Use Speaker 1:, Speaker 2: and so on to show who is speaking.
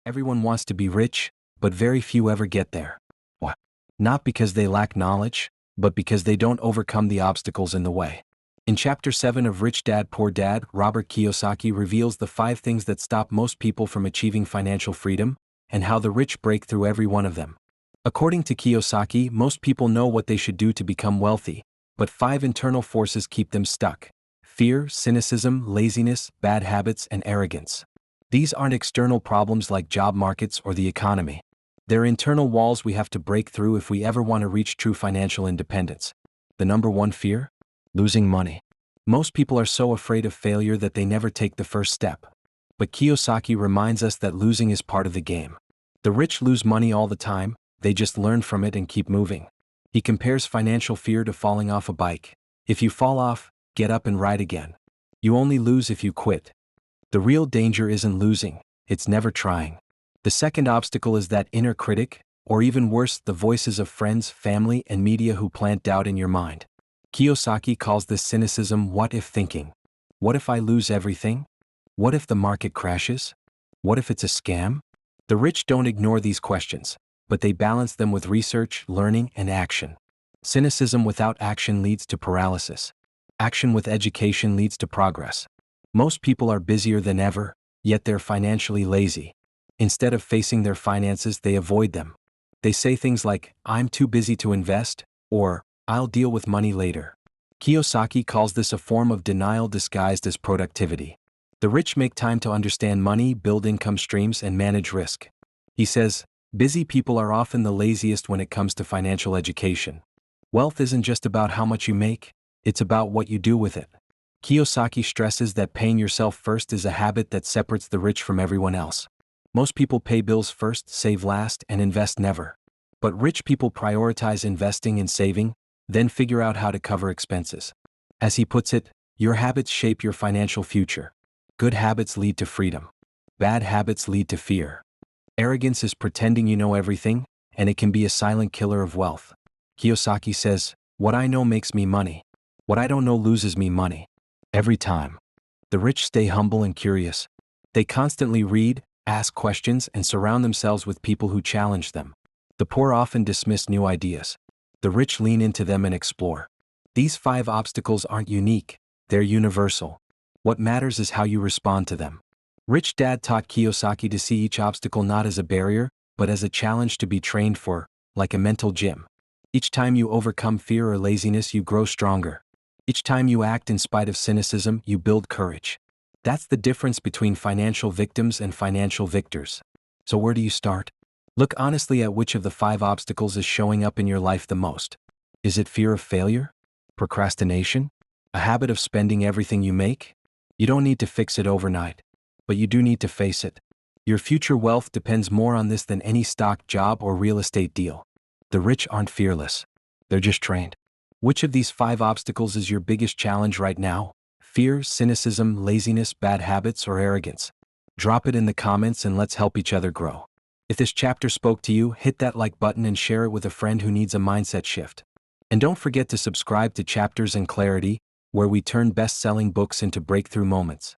Speaker 1: Everyone wants to be rich, but very few ever get there. Why? Not because they lack knowledge, but because they don't overcome the obstacles in the way. In Chapter 7 of Rich Dad Poor Dad, Robert Kiyosaki reveals the 5 things that stop most people from achieving financial freedom, and how the rich break through every one of them. According to Kiyosaki, most people know what they should do to become wealthy, but 5 internal forces keep them stuck: fear, cynicism, laziness, bad habits, and arrogance. These aren't external problems like job markets or the economy. They're internal walls we have to break through if we ever want to reach true financial independence. The number 1 fear? Losing money. Most people are so afraid of failure that they never take the first step. But Kiyosaki reminds us that losing is part of the game. The rich lose money all the time, they just learn from it and keep moving. He compares financial fear to falling off a bike. If you fall off, get up and ride again. You only lose if you quit. The real danger isn't losing, it's never trying. The second obstacle is that inner critic, or even worse, the voices of friends, family, and media who plant doubt in your mind. Kiyosaki calls this cynicism what-if thinking. What if I lose everything? What if the market crashes? What if it's a scam? The rich don't ignore these questions, but they balance them with research, learning, and action. Cynicism without action leads to paralysis. Action with education leads to progress. Most people are busier than ever, yet they're financially lazy. Instead of facing their finances, they avoid them. They say things like, "I'm too busy to invest," or "I'll deal with money later." Kiyosaki calls this a form of denial disguised as productivity. The rich make time to understand money, build income streams, and manage risk. He says, busy people are often the laziest when it comes to financial education. Wealth isn't just about how much you make, it's about what you do with it. Kiyosaki stresses that paying yourself first is a habit that separates the rich from everyone else. Most people pay bills first, save last, and invest never. But rich people prioritize investing and saving, then figure out how to cover expenses. As he puts it, your habits shape your financial future. Good habits lead to freedom. Bad habits lead to fear. Arrogance is pretending you know everything, and it can be a silent killer of wealth. Kiyosaki says, "What I know makes me money. What I don't know loses me money." Every time. The rich stay humble and curious. They constantly read, ask questions, and surround themselves with people who challenge them. The poor often dismiss new ideas. The rich lean into them and explore. These 5 obstacles aren't unique, they're universal. What matters is how you respond to them. Rich Dad taught Kiyosaki to see each obstacle not as a barrier, but as a challenge to be trained for, like a mental gym. Each time you overcome fear or laziness, you grow stronger. Each time you act in spite of cynicism, you build courage. That's the difference between financial victims and financial victors. So where do you start? Look honestly at which of the 5 obstacles is showing up in your life the most. Is it fear of failure? Procrastination? A habit of spending everything you make? You don't need to fix it overnight, but you do need to face it. Your future wealth depends more on this than any stock, job, or real estate deal. The rich aren't fearless. They're just trained. Which of these 5 obstacles is your biggest challenge right now? Fear, cynicism, laziness, bad habits, or arrogance? Drop it in the comments and let's help each other grow. If this chapter spoke to you, hit that like button and share it with a friend who needs a mindset shift. And don't forget to subscribe to Chapters and Clarity, where we turn best-selling books into breakthrough moments.